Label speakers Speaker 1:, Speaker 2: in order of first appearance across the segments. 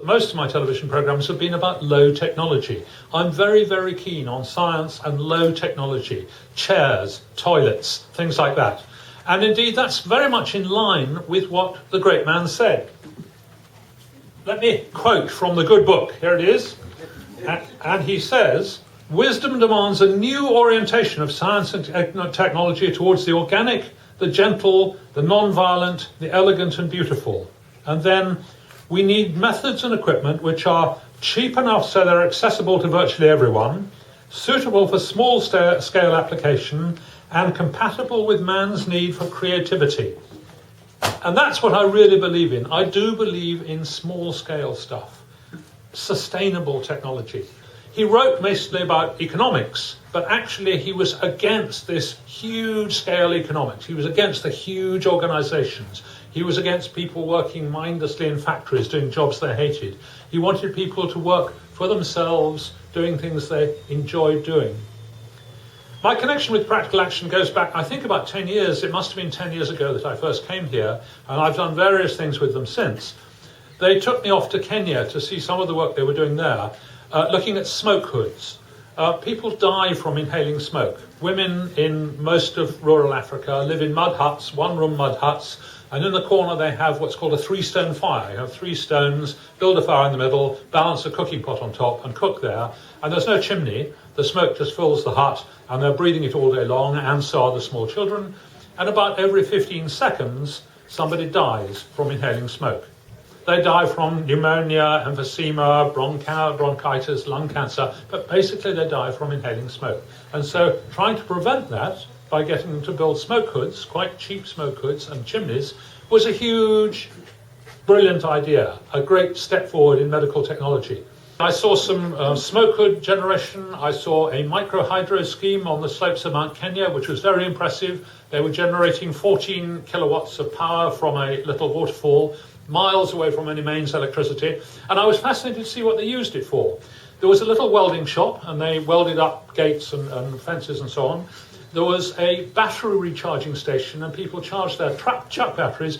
Speaker 1: Most of my television programs have been about low technology. I'm very, very keen on science and low technology, chairs, toilets, things like that. And indeed, that's very much in line with what the great man said. Let me quote from the good book. Here it is. And he says, "Wisdom demands a new orientation of science and technology towards the organic, the gentle, the non-violent, the elegant and beautiful. And then we need methods and equipment which are cheap enough so they're accessible to virtually everyone, suitable for small scale application, and compatible with man's need for creativity." And that's what I really believe in. I do believe in small scale stuff, sustainable technology. He wrote mostly about economics, but actually he was against this huge scale economics. He was against the huge organizations. He was against people working mindlessly in factories doing jobs they hated. He wanted people to work for themselves, doing things they enjoyed doing. My connection with Practical Action goes back, I think, about 10 years. It must have been 10 years ago that I first came here, and I've done various things with them since. They took me off to Kenya to see some of the work they were doing there, looking at smoke hoods. People die from inhaling smoke. Women in most of rural Africa live in mud huts, one-room mud huts, and in the corner they have what's called a three-stone fire. You have 3 stones, build a fire in the middle, balance a cooking pot on top and cook there. And there's no chimney. The smoke just fills the hut and they're breathing it all day long, and so are the small children. And about every 15 seconds, somebody dies from inhaling smoke. They die from pneumonia, emphysema, bronchitis, lung cancer, but basically they die from inhaling smoke. And so trying to prevent that by getting them to build smoke hoods, quite cheap smoke hoods and chimneys, was a huge, brilliant idea, a great step forward in medical technology. I saw some smoke hood generation. I saw a microhydro scheme on the slopes of Mount Kenya, which was very impressive. They were generating 14 kilowatts of power from a little waterfall, miles away from any mains electricity. And I was fascinated to see what they used it for. There was a little welding shop, and they welded up gates and fences and so on. There was a battery recharging station, and people charged their truck batteries,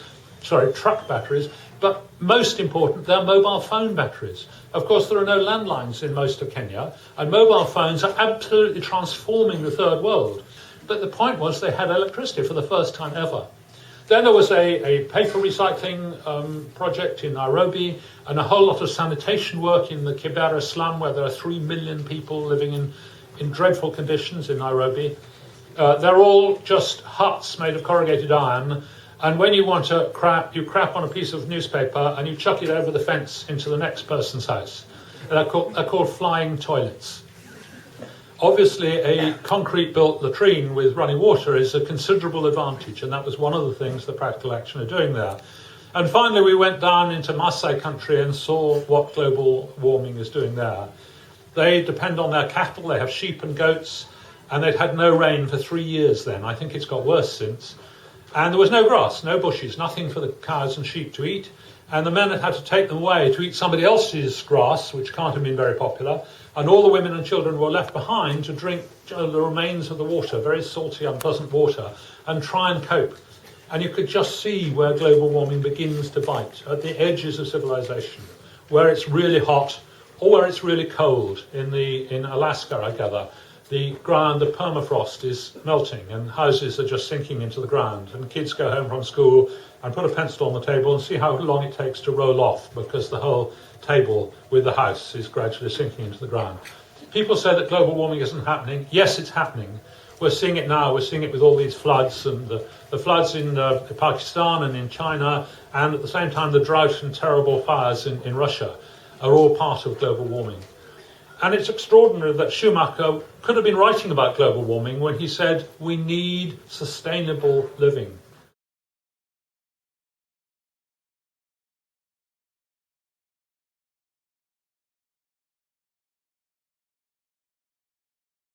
Speaker 1: but most important, their mobile phone batteries. Of course, there are no landlines in most of Kenya, and mobile phones are absolutely transforming the third world. But the point was they had electricity for the first time ever. Then there was a paper recycling project in Nairobi, and a whole lot of sanitation work in the Kibera slum, where there are 3 million people living in dreadful conditions in Nairobi. They're all just huts made of corrugated iron, and when you want to crap, you crap on a piece of newspaper and you chuck it over the fence into the next person's house. They're called flying toilets. Obviously, a concrete-built latrine with running water is a considerable advantage, and that was one of the things the Practical Action are doing there. And finally, we went down into Maasai country and saw what global warming is doing there. They depend on their cattle. They have sheep and goats, and they'd had no rain for 3 years then. I think it's got worse since. And there was no grass, no bushes, nothing for the cows and sheep to eat. And the men had to take them away to eat somebody else's grass, which can't have been very popular. And all the women and children were left behind to drink the remains of the water, very salty, unpleasant water, and try and cope. And you could just see where global warming begins to bite, at the edges of civilization, where it's really hot or where it's really cold. In Alaska, I gather, the ground, the permafrost is melting and houses are just sinking into the ground, and kids go home from school and put a pencil on the table and see how long it takes to roll off, because the whole table with the house is gradually sinking into the ground. People say that global warming isn't happening. Yes, it's happening. We're seeing it now. We're seeing it with all these floods, and the floods in Pakistan and in China, and at the same time the drought and terrible fires in Russia are all part of global warming. And it's extraordinary that Schumacher could have been writing about global warming when he said we need sustainable living.